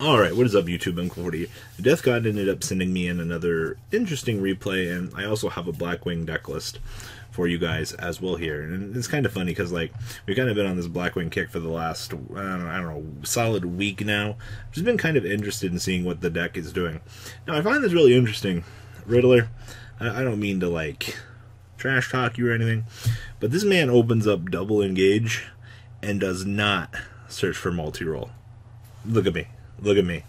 Alright, what is up YouTube? I'm Cool40. The Death God ended up sending me in another interesting replay, and I also have a Blackwing deck list for you guys as well here. And it's kind of funny because, like, we've kind of been on this Blackwing kick for the last, I don't know, solid week now. I've just been kind of interested in seeing what the deck is doing. Now, I find this really interesting. Riddler, I don't mean to, like, trash talk you or anything, but this man opens up double engage and does not search for multi-roll. Look at me. Look at me.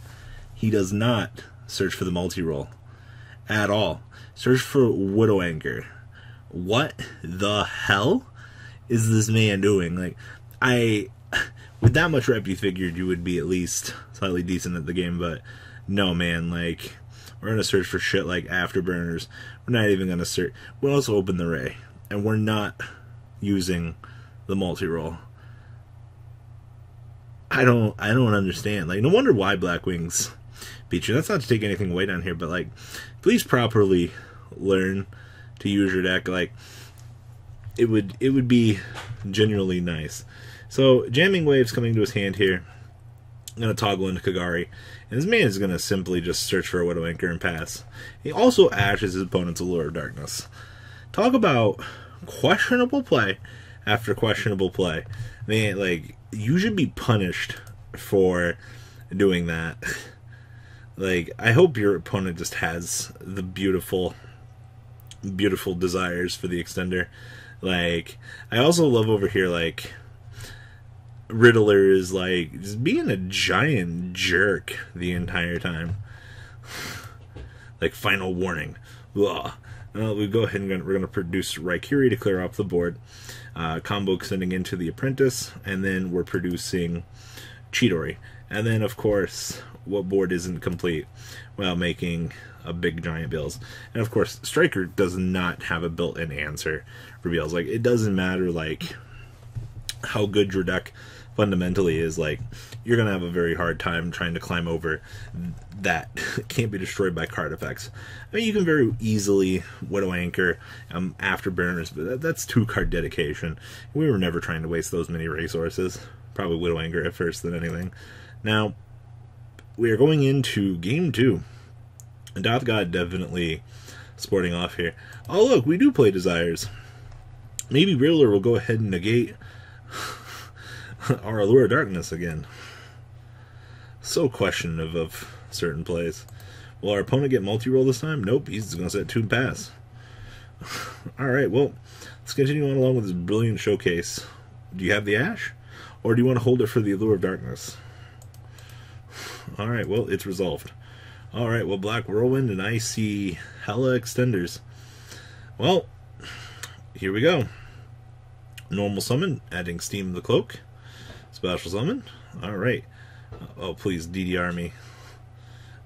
He does not search for the multi-roll at all. Search for Widow Anchor. What the hell is this man doing? Like, with that much rep, you figured you would be at least slightly decent at the game, but no, man. Like, we're gonna search for shit like Afterburners. We're not even gonna search. We'll also open the Ray, and we're not using the multi-roll. I don't understand. Like, no wonder why Blackwings beat you. That's not to take anything away down here, but, like, please properly learn to use your deck. Like, it would be genuinely nice. So, Jamming Wave's coming to his hand here. I'm going to toggle into Kagari. And this man is going to simply just search for a Widow Anchor and pass. He also ashes his opponent's Allure of Darkness. Talk about questionable play after questionable play. Man, like, you should be punished for doing that. Like, I hope your opponent just has the beautiful, beautiful desires for the extender. Like, I also love over here, like, Riddler is, like, just being a giant jerk the entire time. Like, final warning. Ugh. Well, we go ahead and we're going to produce Raikiri to clear off the board. Combo extending into the Apprentice, and then we're producing Chidori. And then, of course, what board isn't complete? Well, making a big giant Bills. And, of course, Striker does not have a built-in answer for Bills. Like, it doesn't matter, like, how good your deck fundamentally is. Like, you're going to have a very hard time trying to climb over that. Can't be destroyed by card effects. I mean, you can very easily Widow Anchor Afterburners, but that's 2-card dedication. We were never trying to waste those many resources. Probably Widow Anchor at first than anything. Now, we are going into Game 2. Death God definitely sporting off here. Oh, look, we do play Desires. Maybe Riddler will go ahead and negate our Allure of Darkness again. So questionable of certain plays. Will our opponent get multi-roll this time? Nope, he's going to set 2 and pass. Alright, well, let's continue on along with this brilliant showcase. Do you have the Ash? Or do you want to hold it for the Allure of Darkness? Alright, well, it's resolved. Alright, well, Black Whirlwind, and I see hella extenders. Well, here we go. Normal summon, adding Steam the Cloak. Special summon. Alright. Oh, please, DDR me.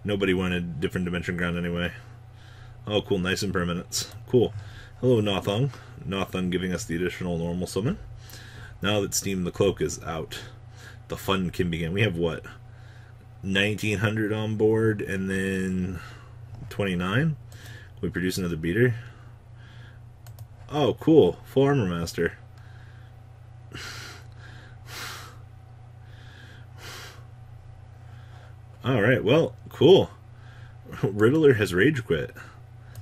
Nobody wanted different dimension ground anyway. Oh, cool, nice impermanence. Cool. Hello, Nothung. Nothung giving us the additional normal summon. Now that Steam the Cloak is out, the fun can begin. We have, what, 1900 on board, and then 29? Can we produce another beater? Oh, cool. Full Armor Master. Alright, well, cool. Riddler has rage quit.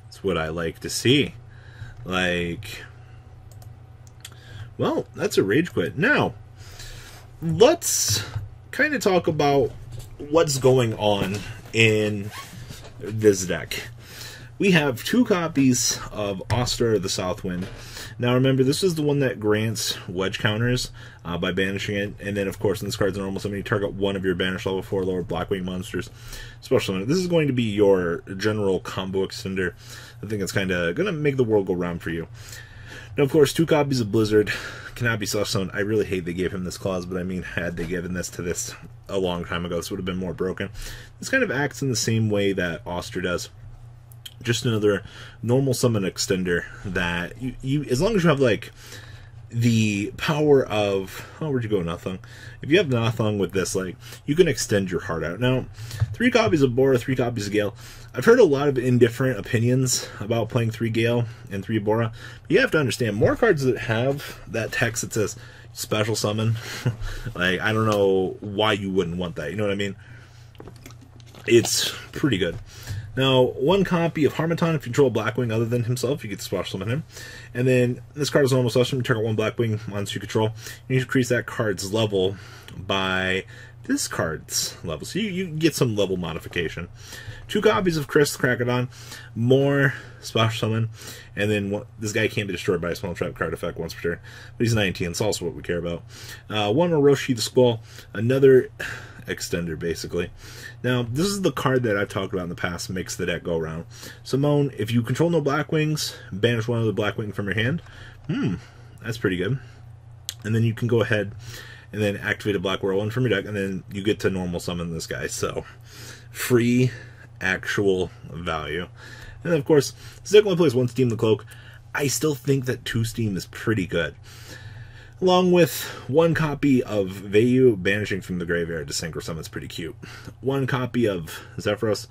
That's what I like to see. Like, well, that's a rage quit. Now, let's kind of talk about what's going on in this deck. We have 2 copies of Oster of the Southwind. Now remember, this is the one that grants wedge counters by banishing it, and then of course in this card's normal summon, you target one of your banished level 4 lower Blackwing monsters. Special summon. This is going to be your general combo extender. I think it's kind of going to make the world go round for you. Now of course, 2 copies of Blizzard cannot be self-summoned. I really hate they gave him this clause, but I mean, had they given this to this a long time ago, this would have been more broken. This kind of acts in the same way that Oster does. Just another normal summon extender that you as long as you have, like, the power of, oh, where'd you go, Nothung? If you have Nothung with this, like, you can extend your heart out. Now, 3 copies of Bora, 3 copies of Gale. I've heard a lot of indifferent opinions about playing 3 Gale and 3 Bora. But you have to understand, more cards that have that text that says special summon, like, I don't know why you wouldn't want that, you know what I mean? it's pretty good. Now, one copy of Harmattan, if you control a Blackwing other than himself, you get to special summon him. And then this card is normal summon. You target one Blackwing monster you control. You increase that card's level by this card's level. So you get some level modification. 2 copies of Chris Crackodon, more special summon. And then this guy can't be destroyed by a small trap card effect once per turn. But he's 19, it's also what we care about. 1 Orochi the Squall, another extender basically. Now this is the card that I've talked about in the past, makes the deck go around. Simone, if you control no Blackwings, banish one of the Blackwing from your hand. That's pretty good. And then you can go ahead and then activate a Black Whirlwind from your deck, and then you get to normal summon this guy. So free actual value. And then of course this deck only plays 1 Steam the Cloak. I still think that 2 Steam is pretty good, along with 1 copy of Vayu, banishing from the graveyard to synchro summon's pretty cute. 1 copy of Zephyros.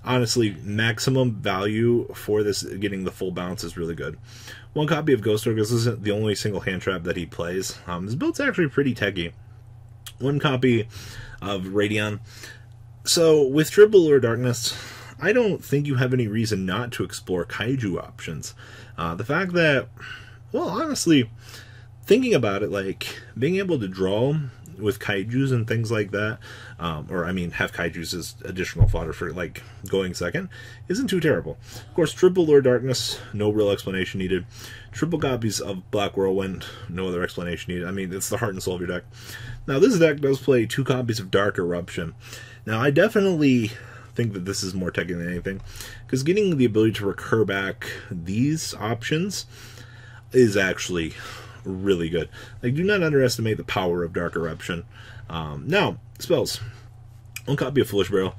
Honestly, maximum value for this, getting the full bounce, is really good. 1 copy of Ghost Orc. This isn't the only single hand trap that he plays. His build's actually pretty techy. 1 copy of Radion. So with Triple Lure Darkness, I don't think you have any reason not to explore Kaiju options. The fact that, well, honestly, thinking about it, like, being able to draw with Kaijus and things like that, or, I mean, have Kaijus as additional fodder for, like, going second, isn't too terrible. Of course, Triple Lure Darkness, no real explanation needed. Triple copies of Black Whirlwind, no other explanation needed. I mean, it's the heart and soul of your deck. Now, this deck does play 2 copies of Dark Eruption. Now, I definitely think that this is more techy than anything, because getting the ability to recur back these options is actually really good. Like, do not underestimate the power of Dark Eruption. Now, spells. 1 copy of Foolish Barrel.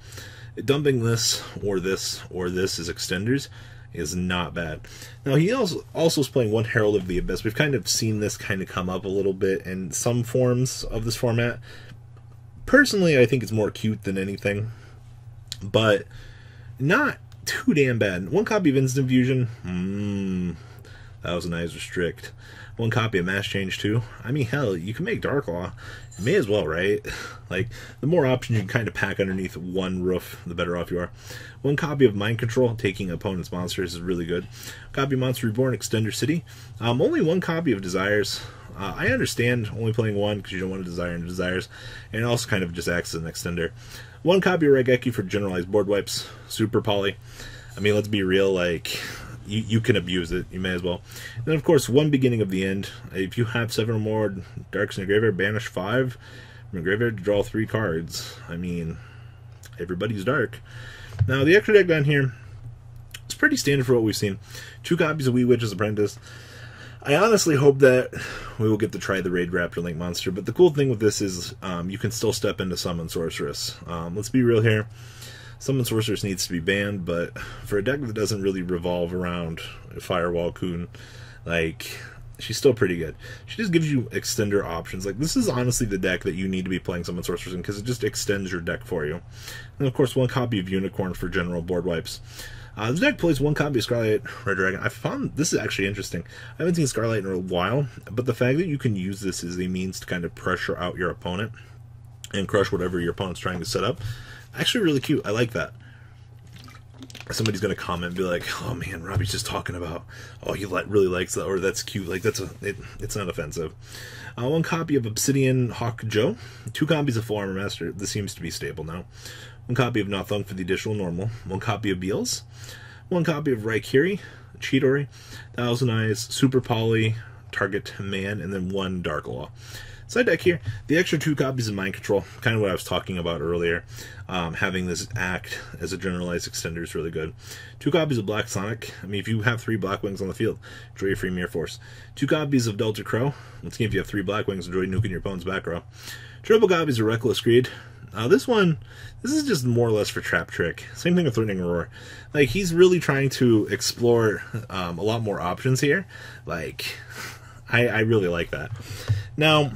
Dumping this or this or this as extenders is not bad. Now, he also is playing 1 Herald of the Abyss. We've kind of seen this kind of come up a little bit in some forms of this format. Personally, I think it's more cute than anything, but not too damn bad. 1 copy of Instant Fusion. That was a nice restrict. 1 copy of Mass Change 2. I mean, hell, you can make Dark Law. You may as well, right? Like, the more options you can kind of pack underneath 1 roof, the better off you are. 1 copy of Mind Control, taking opponent's monsters, is really good. Copy of Monster Reborn, Extender City. Only 1 copy of Desires. I understand only playing 1 because you don't want to desire into Desires, and it also kind of just acts as an extender. 1 copy of Raigeki for generalized board wipes. Super Poly. I mean, let's be real, like, you can abuse it. You may as well. And then, of course, 1 Beginning of the End. If you have 7 or more Darks in your graveyard, banish 5 from your graveyard to draw 3 cards. I mean, everybody's dark. Now, the extra deck down here is pretty standard for what we've seen. 2 copies of Wee Witch's Apprentice. I honestly hope that we will get to try the Raid Raptor Link monster, but the cool thing with this is you can still step into Summon Sorceress. Let's be real here. Summon Sorceress needs to be banned, but for a deck that doesn't really revolve around Firewall Coon, like, she's still pretty good. She just gives you extender options. Like, this is honestly the deck that you need to be playing Summon Sorceress in, because it just extends your deck for you. And of course, 1 copy of Unicorn for general board wipes. This deck plays 1 copy of Scarlet Red Dragon. I found this is actually interesting. I haven't seen Scarlet in a while, but the fact that you can use this as a means to kind of pressure out your opponent and crush whatever your opponent's trying to set up, actually really cute. I like that. Somebody's going to comment and be like, oh man, Robbie's just talking about, oh, he really likes that, or that's cute. Like, it's not offensive. 1 copy of Obsidian Hawk Joe. 2 copies of Full Armor Master. This seems to be stable now. 1 copy of Nothung for the additional normal. 1 copy of Beals. 1 copy of Raikiri, Chidori, Thousand Eyes, Super Poly, Target Man, and then 1 Dark Law. Side deck here, the extra 2 copies of Mind Control, kind of what I was talking about earlier. Having this act as a generalized extender is really good. 2 copies of Black Sonic. I mean, if you have 3 Blackwings on the field, enjoy your free Mirror Force. 2 copies of Delta Crow. Once again, if you have 3 Blackwings, enjoy nuking your opponent's back row. Triple copies of Reckless Greed. This is just more or less for Trap Trick. Same thing with Threatening Roar. Like, he's really trying to explore a lot more options here. Like, I really like that. Now,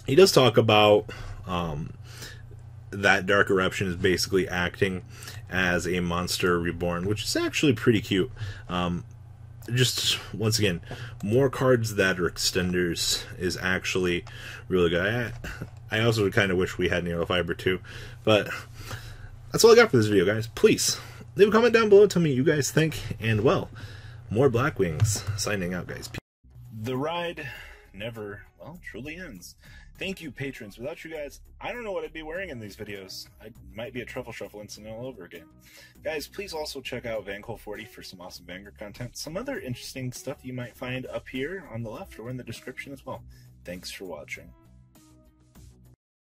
he does talk about that Dark Eruption is basically acting as a monster reborn, which is actually pretty cute. Just, once again, more cards that are extenders is actually really good. I also kind of wish we had Neurofiber too, but that's all I got for this video, guys. Please leave a comment down below. Tell me what you guys think. And, well, more Blackwings. Signing out, guys. The ride never, well, truly ends. Thank you, patrons. Without you guys, I don't know what I'd be wearing in these videos. I might be a truffle shuffle incident all over again. Guys, please also check out VanCole40 for some awesome Vanguard content. Some other interesting stuff you might find up here on the left or in the description as well. Thanks for watching.